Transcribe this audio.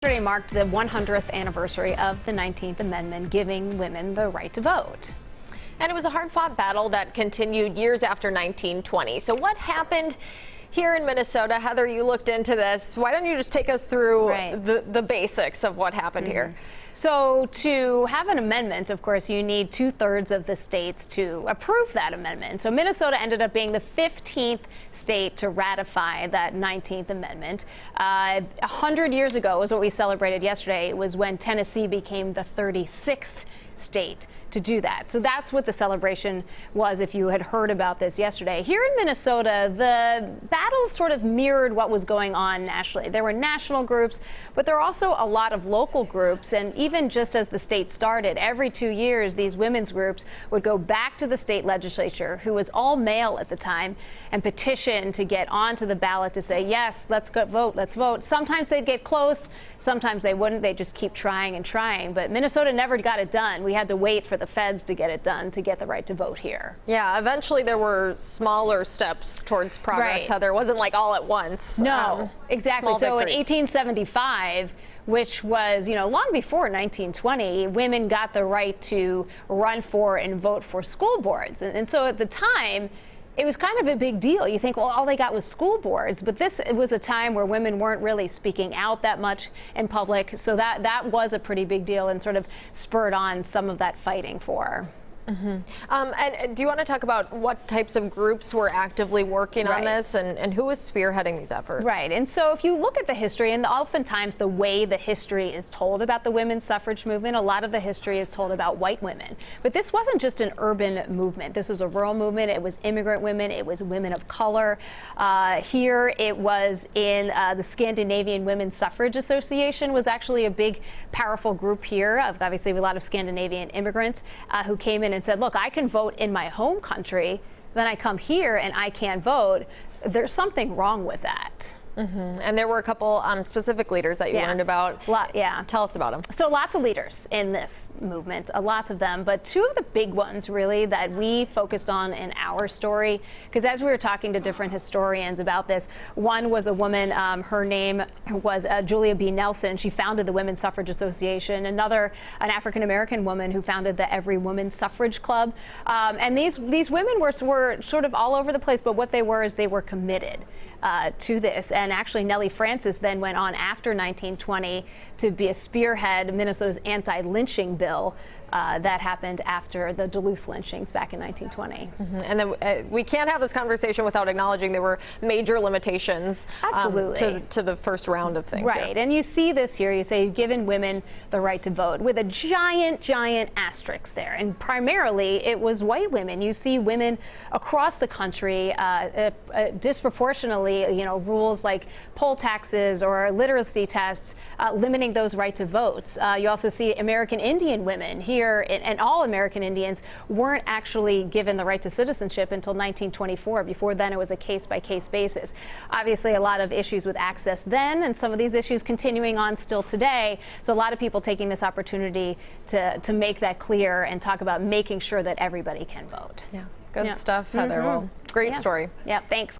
Yesterday marked the 100th anniversary of the 19th Amendment, giving women the right to vote. And it was a hard-fought battle that continued years after 1920. So what happened here in Minnesota? Heather, you looked into this. Why don't you just take us through the basics of what happened here? So to have an amendment, of course, you need 2/3 of the states to approve that amendment. So Minnesota ended up being the 15th state to ratify that 19th Amendment. 100 years ago was what we celebrated yesterday. It was when Tennessee became the 36th state to do that. So that's what the celebration was, if you had heard about this yesterday. Here in Minnesota, the battle sort of mirrored what was going on nationally. There were national groups, but there were also a lot of local groups. And even just as the state started, every 2 years, these women's groups would go back to the state legislature, who was all male at the time, and petition to get onto the ballot to say, yes, let's go vote, let's vote. Sometimes they'd get close, sometimes they wouldn't. They'd just keep trying and trying. But Minnesota never got it done. We had to wait for the feds to get it done to get the right to vote here. Yeah, eventually there were smaller steps towards progress, Heather. It wasn't like all at once. No, exactly. So in 1875, which was, long before 1920, women got the right to run for and vote for school boards. And so at the time, it was kind of a big deal. You think, well, all they got was school boards, but it was a time where women weren't really speaking out that much in public. So that was a pretty big deal and sort of spurred on some of that fighting for. And do you want to talk about what types of groups were actively working on this and who was spearheading these efforts? Right. And so if you look at the history, and oftentimes the way the history is told about the women's suffrage movement, a lot of the history is told about white women. But this wasn't just an urban movement. This was a rural movement. It was immigrant women. It was women of color. Here it was in the Scandinavian Women's Suffrage Association was actually a big, powerful group here of obviously a lot of Scandinavian immigrants who came in and said, look, I can vote in my home country, then I come here and I can't vote. There's something wrong with that. And there were a couple specific leaders that you learned about. Tell us about them. So lots of leaders in this movement, lots of them, but two of the big ones really that we focused on in our story, because as we were talking to different historians about this, one was a woman, her name was Julia B. Nelson. She founded the Women's Suffrage Association. Another, an African-American woman who founded the Every Woman Suffrage Club. And these women were sort of all over the place, but what they were is they were committed to this. And actually, Nellie Francis then went on after 1920 to be a spearhead Minnesota's anti-lynching bill that happened after the Duluth lynchings back in 1920. And then we can't have this conversation without acknowledging there were major limitations to the first round of things. Right. And you see this here. You say given women the right to vote with a giant, giant asterisk there. And primarily it was white women. You see women across the country disproportionately, rules like poll taxes or literacy tests limiting those right to votes. You also see American Indian women here, and all American Indians weren't actually given the right to citizenship until 1924. Before then, it was a case-by-case basis. Obviously, a lot of issues with access then, and some of these issues continuing on still today. So a lot of people taking this opportunity to make that clear and talk about making sure that everybody can vote. Good stuff, Heather. Well, great story. Yeah, thanks.